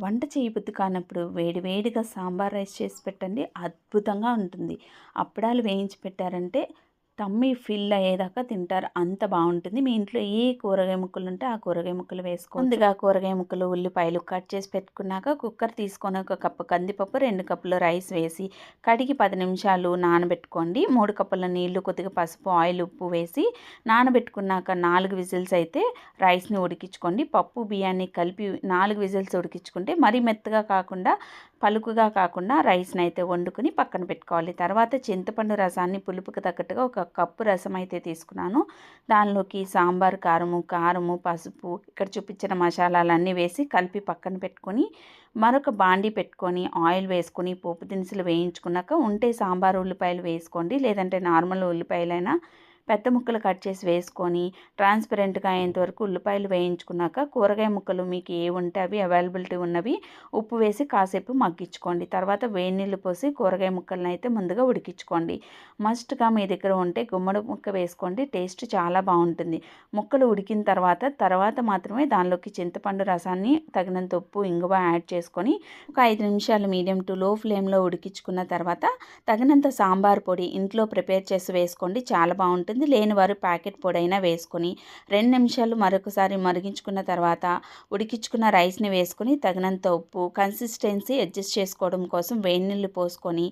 వంట చేయబుద్ధి కానప్పుడు వేడి వేడిగా సాంబార్ రైస్ చేసి పెట్టండి. అద్భుతంగా ఉంటుంది. అప్పడాలు వేయించి పెట్టారంటే టమ్మీ ఫిల్ అయ్యేదాకా తింటారు. అంత బావుంటుంది. మీ ఇంట్లో ఏ కూరగాయ ముక్కలుంటే ఆ కూరగాయ ముక్కలు వేసుకోవచ్చు. ముందుగా కూరగాయ ముక్కలు, ఉల్లిపాయలు కట్ చేసి పెట్టుకున్నాక కుక్కర్ తీసుకొని ఒక కప్పు కందిపప్పు, 2 కప్పులు రైస్ వేసి కడిగి 10 నిమిషాలు నానబెట్టుకోండి. 3 కప్పుల నీళ్లు, కొద్దిగా పసుపు, ఆయిల్, ఉప్పు వేసి నానబెట్టుకున్నాక 4 విజిల్స్ అయితే రైస్‌ని ఉడికించుకోండి. పప్పు, బియ్యాన్ని కలిపి 4 విజిల్స్ ఉడికించుకుంటే మరీ మెత్తగా కాకుండా, పలుకుగా కాకుండా రైస్‌ని అయితే వండుకొని పక్కన పెట్టుకోవాలి. తర్వాత చింతపండు రసాన్ని పులుపుకి తగ్గట్టుగా ఒక కప్పు రసం అయితే తీసుకున్నాను. దానిలోకి సాంబార్ కారము, పసుపు, ఇక్కడ చూపించిన మసాలాలన్నీ వేసి కలిపి పక్కన పెట్టుకొని, మరొక బాండీ పెట్టుకొని ఆయిల్ వేసుకొని పోపు దినుసులు వేయించుకున్నాక ఉంటే సాంబార్ ఉల్లిపాయలు వేసుకోండి. లేదంటే నార్మల్ ఉల్లిపాయలైనా పెద్ద ముక్కలు కట్ చేసి వేసుకొని ట్రాన్స్పరెంట్గా అయ్యేంత వరకు ఉల్లిపాయలు వేయించుకున్నాక కూరగాయ ముక్కలు మీకు ఏ ఉంటే అవి అవైలబిలిటీ ఉన్నవి ఉప్పు వేసి కాసేపు మగ్గించుకోండి. తర్వాత వేడి నీళ్ళు పోసి కూరగాయ ముక్కలను అయితే ముందుగా ఉడికించుకోండి. మస్ట్గా మీ దగ్గర ఉంటే గుమ్మడి ముక్క వేసుకోండి. టేస్ట్ చాలా బాగుంటుంది. ముక్కలు ఉడికిన తర్వాత మాత్రమే దానిలోకి చింతపండు రసాన్ని తగినంత ఉప్పు, ఇంగువ యాడ్ చేసుకొని ఒక 5 నిమిషాలు మీడియం టు లో ఫ్లేమ్లో ఉడికించుకున్న తర్వాత తగినంత సాంబార్ పొడి ఇంట్లో ప్రిపేర్ చేసి వేసుకోండి. చాలా బాగుంటుంది. లేని వారు ప్యాకెట్ పొడి అయినా వేసుకొని 2 నిమిషాలు మరొకసారి మరిగించుకున్న తర్వాత ఉడికించుకున్న రైస్ని వేసుకొని తగినంత ఉప్పు, కన్సిస్టెన్సీ అడ్జస్ట్ చేసుకోవడం కోసం వేడి నీళ్ళు పోసుకొని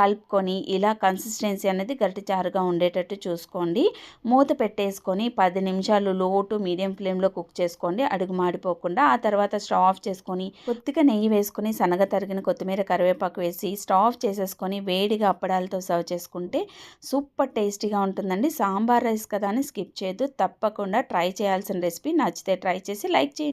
కలుపుకొని ఇలా కన్సిస్టెన్సీ అనేది గట్టిచారుగా ఉండేటట్టు చూసుకోండి. మూత పెట్టేసుకొని 10 నిమిషాలు లో టు మీడియం ఫ్లేమ్లో కుక్ చేసుకోండి. అడుగు మాడిపోకుండా. ఆ తర్వాత స్టవ్ ఆఫ్ చేసుకొని కొద్దిగా నెయ్యి వేసుకొని సన్నగా తరిగిన కొత్తిమీర, కరివేపాకు వేసి స్టవ్ ఆఫ్ చేసేసుకొని వేడిగా అప్పడాలతో సర్వ్ చేసుకుంటే సూపర్ టేస్టీగా ఉంటుందండి. సాంబార్ రైస్ కదా అని స్కిప్ చేయొద్దు. తప్పకుండా ట్రై చేయాల్సిన రెసిపీ. నచ్చితే ట్రై చేసి లైక్ చేయండి.